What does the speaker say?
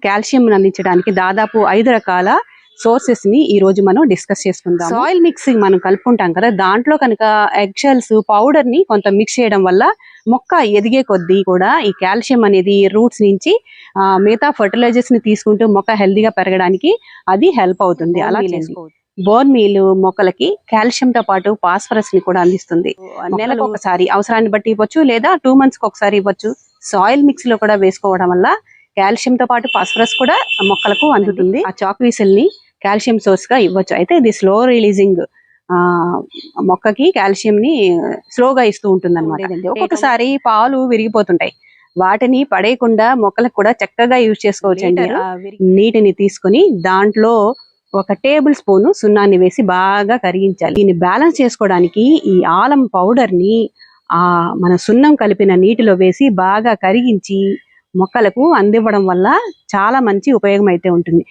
Calcium అందించడానికి దాదాపు 5 రకాల సోర్సెస్ ని ఈ రోజు మనం డిస్కస్ చేసుకుందాం. సాయిల్ మిక్సింగ్ మనం కలుపుకుంటాం కదా, దాంట్లో కనుక ఎగ్ షెల్స్ పౌడర్ ని కొంత మిక్స్ చేయడం వల్ల మొక్క ఎదిగే కొద్దీ కూడా ఈ కాల్షియం అనేది రూట్స్ నుంచి మిగతా ఫర్టిలైజర్స్ ని తీసుకుంటూ మొక్క హెల్దీగా పెరగడానికి అది హెల్ప్ అవుతుంది. అలా చేసుకోవచ్చు. బోన్ మీల్ మొక్కలకి కాల్షియం తో పాటు ఫాస్ఫరస్ ని కూడా అందిస్తుంది. నెలకు ఒకసారి అవసరాన్ని బట్టి ఇవ్వచ్చు, లేదా 2 months కి ఒకసారి ఇవ్వచ్చు. సాయిల్ మిక్స్ లో కూడా వేసుకోవడం వల్ల కాల్షియం తో పాటు ఫాస్ఫరస్ కూడా మొక్కలకు అందుతుంది. ఆ చాక్ పీసుల్ ని కాల్షియం సోర్స్ గా ఇవ్వచ్చు. అయితే ఇది స్లో రిలీజింగ్ మొక్కకి కాల్షియం ని స్లోగా ఇస్తూ ఉంటుంది అనమాట. ఒక్కొక్కసారి పాలు విరిగిపోతుంటాయి, వాటిని పడేయకుండా మొక్కలకు కూడా చక్కగా యూజ్ చేసుకోవచ్చు అండి. నీటిని తీసుకొని దాంట్లో 1 టేబుల్ స్పూన్ సున్నాన్ని వేసి బాగా కరిగించాలి. దీన్ని బ్యాలెన్స్ చేసుకోవడానికి ఈ ఆలం పౌడర్ ని మన సున్నం కలిపిన నీటిలో వేసి బాగా కరిగించి మొక్కలకు అందివ్వడం వల్ల చాలా మంచి ఉపయోగం అయితే ఉంటుంది.